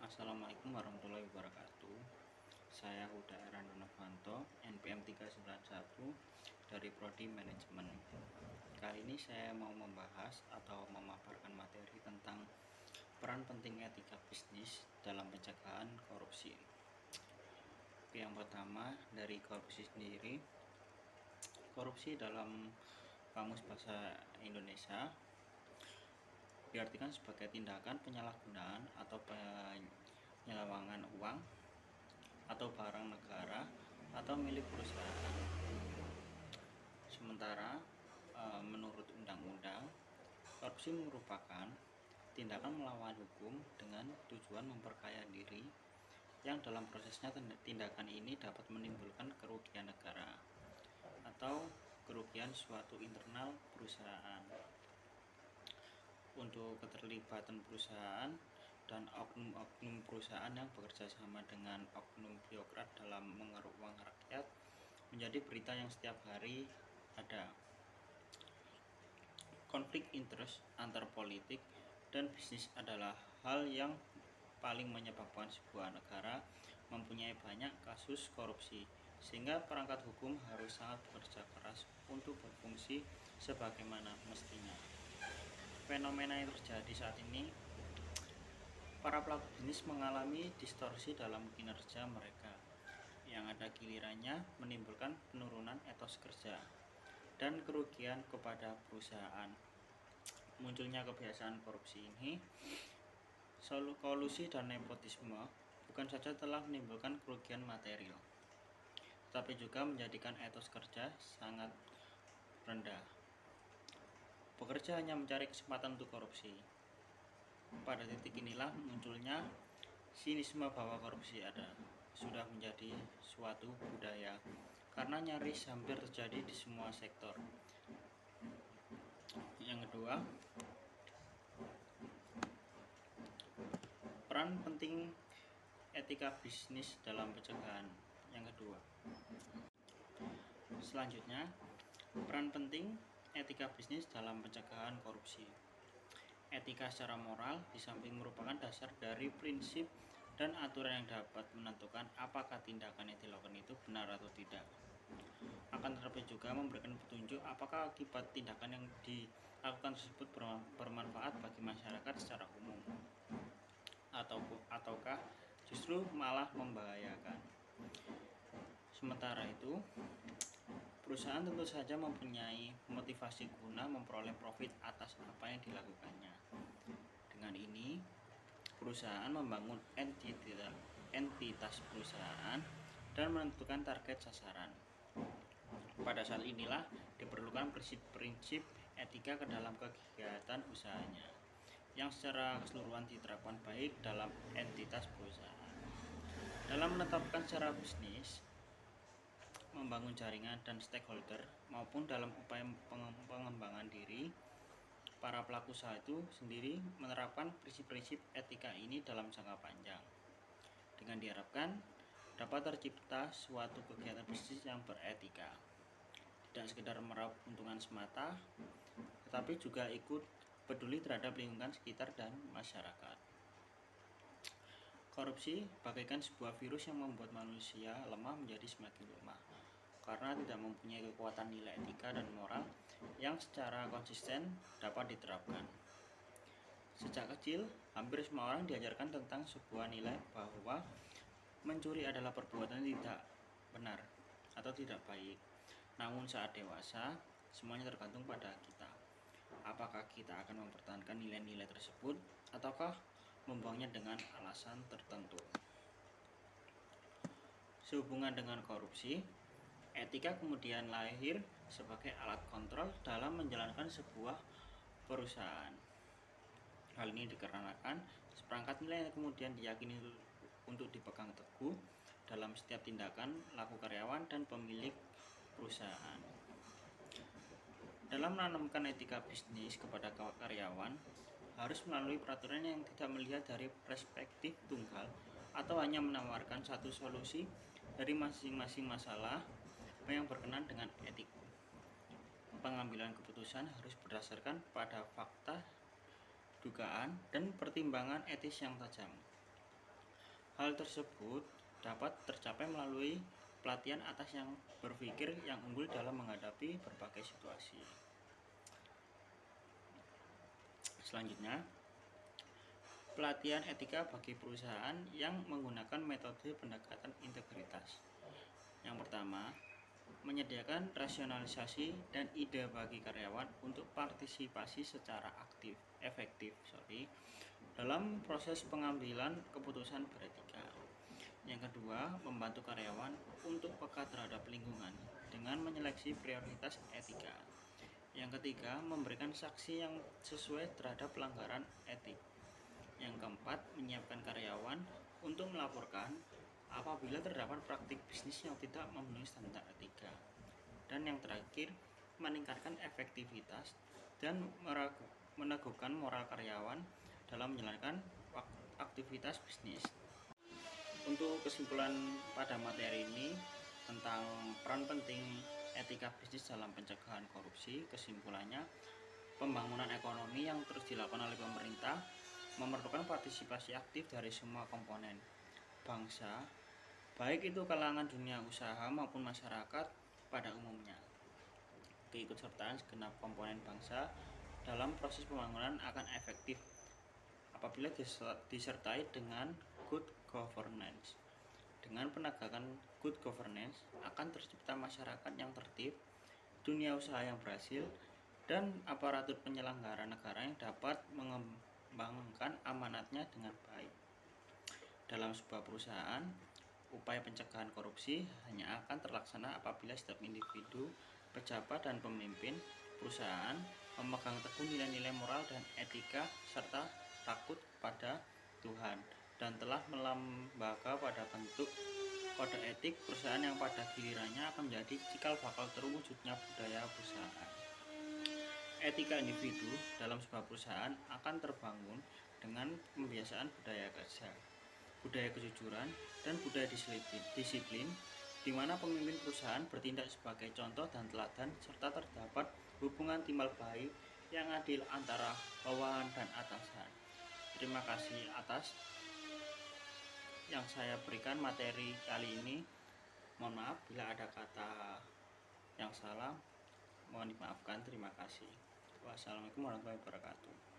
Assalamualaikum warahmatullahi wabarakatuh. Saya Huda Eran Novanto, NPM 391 dari Prodi Manajemen. Kali ini saya mau membahas atau memaparkan materi tentang peran penting etika bisnis dalam pencegahan korupsi. Yang pertama, dari korupsi sendiri. Korupsi dalam Kamus Bahasa Indonesia diartikan sebagai tindakan penyalahgunaan atau penyelewengan uang atau barang negara atau milik perusahaan. Sementara menurut undang-undang, korupsi merupakan tindakan melawan hukum dengan tujuan memperkaya diri yang dalam prosesnya tindakan ini dapat menimbulkan kerugian negara atau kerugian suatu internal perusahaan. Untuk keterlibatan perusahaan dan oknum-oknum perusahaan yang bekerja sama dengan oknum birokrat dalam mengeruk uang rakyat menjadi berita yang setiap hari ada. Konflik interest antar politik dan bisnis adalah hal yang paling menyebabkan sebuah negara mempunyai banyak kasus korupsi, sehingga perangkat hukum harus sangat bekerja keras untuk berfungsi sebagaimana mestinya. Fenomena yang terjadi saat ini, para pelaku bisnis mengalami distorsi dalam kinerja mereka, yang ada gilirannya menimbulkan penurunan etos kerja dan kerugian kepada perusahaan. Munculnya kebiasaan korupsi ini, kolusi dan nepotisme bukan saja telah menimbulkan kerugian material, tetapi juga menjadikan etos kerja sangat rendah. Pekerja hanya mencari kesempatan untuk korupsi. Pada titik inilah munculnya sinisme bahwa korupsi sudah menjadi suatu budaya, karena nyaris hampir terjadi di semua sektor. Yang kedua, peran penting etika bisnis dalam pencegahan. Yang kedua, selanjutnya, peran penting etika bisnis dalam pencegahan korupsi. Etika secara moral di samping merupakan dasar dari prinsip dan aturan yang dapat menentukan apakah tindakan yang dilakukan itu benar atau tidak. Akan tetapi juga memberikan petunjuk apakah akibat tindakan yang dilakukan tersebut bermanfaat bagi masyarakat secara umum ataukah justru malah membahayakan. Sementara itu, perusahaan tentu saja mempunyai motivasi guna memperoleh profit atas apa yang dilakukannya. Dengan ini, perusahaan membangun entitas perusahaan dan menentukan target sasaran. Pada saat inilah diperlukan prinsip-prinsip etika ke dalam kegiatan usahanya, yang secara keseluruhan diterapkan baik dalam entitas perusahaan. Dalam menetapkan secara bisnis, membangun jaringan dan stakeholder, maupun dalam upaya pengembangan diri, para pelaku usaha itu sendiri menerapkan prinsip-prinsip etika ini dalam jangka panjang, dengan diharapkan dapat tercipta suatu kegiatan bisnis yang beretika, tidak sekedar meraup keuntungan semata, tetapi juga ikut peduli terhadap lingkungan sekitar dan masyarakat. Korupsi bagaikan sebuah virus yang membuat manusia lemah menjadi semakin lemah, karena tidak mempunyai kekuatan nilai etika dan moral yang secara konsisten dapat diterapkan. Sejak kecil, hampir semua orang diajarkan tentang sebuah nilai bahwa mencuri adalah perbuatan tidak benar atau tidak baik. Namun saat dewasa, semuanya tergantung pada kita. Apakah kita akan mempertahankan nilai-nilai tersebut ataukah membuangnya dengan alasan tertentu. Sehubungan dengan korupsi, etika kemudian lahir sebagai alat kontrol dalam menjalankan sebuah perusahaan. Hal ini dikarenakan seperangkat nilai yang kemudian diyakini untuk dipegang teguh dalam setiap tindakan laku karyawan dan pemilik perusahaan. Dalam menanamkan etika bisnis kepada karyawan, harus melalui peraturan yang tidak melihat dari perspektif tunggal atau hanya menawarkan satu solusi dari masing-masing masalah yang berkenaan dengan etik. Pengambilan keputusan harus berdasarkan pada fakta, dugaan, dan pertimbangan etis yang tajam. Hal tersebut dapat tercapai melalui pelatihan atas yang berpikir yang unggul dalam menghadapi berbagai situasi. Selanjutnya, pelatihan etika bagi perusahaan yang menggunakan metode pendekatan integritas. Yang pertama, menyediakan rasionalisasi dan ide bagi karyawan untuk partisipasi secara efektif dalam proses pengambilan keputusan beretika. Yang kedua, membantu karyawan untuk peka terhadap lingkungan dengan menyeleksi prioritas etika. Yang ketiga, memberikan saksi yang sesuai terhadap pelanggaran etik. Yang keempat, menyiapkan karyawan untuk melaporkan apabila terdapat praktik bisnis yang tidak memenuhi standar etika. Dan yang terakhir, meningkatkan efektivitas dan meneguhkan moral karyawan dalam menjalankan aktivitas bisnis. Untuk kesimpulan pada materi ini tentang peran penting etika bisnis dalam pencegahan korupsi, kesimpulannya, pembangunan ekonomi yang terus dilakukan oleh pemerintah memerlukan partisipasi aktif dari semua komponen bangsa, baik itu kalangan dunia usaha maupun masyarakat pada umumnya. Keikutsertaan segenap komponen bangsa dalam proses pembangunan akan efektif apabila disertai dengan good governance. Dengan penegakan good governance akan tercipta masyarakat yang tertib, dunia usaha yang berhasil, dan aparatur penyelenggara negara yang dapat mengembangkan amanatnya dengan baik. Dalam sebuah perusahaan, upaya pencegahan korupsi hanya akan terlaksana apabila setiap individu, pejabat, dan pemimpin perusahaan memegang teguh nilai-nilai moral dan etika serta takut pada Tuhan dan telah melembaga pada bentuk kode etik perusahaan yang pada gilirannya akan menjadi cikal bakal terwujudnya budaya perusahaan. Etika individu dalam sebuah perusahaan akan terbangun dengan pembiasaan budaya kerja, budaya kejujuran, dan budaya disiplin, di mana pemimpin perusahaan bertindak sebagai contoh dan teladan serta terdapat hubungan timbal balik yang adil antara bawahan dan atasan. Terima kasih atas yang saya berikan materi kali ini. Mohon maaf bila ada kata yang salah, mohon dimaafkan. Terima kasih. Wassalamualaikum warahmatullahi wabarakatuh.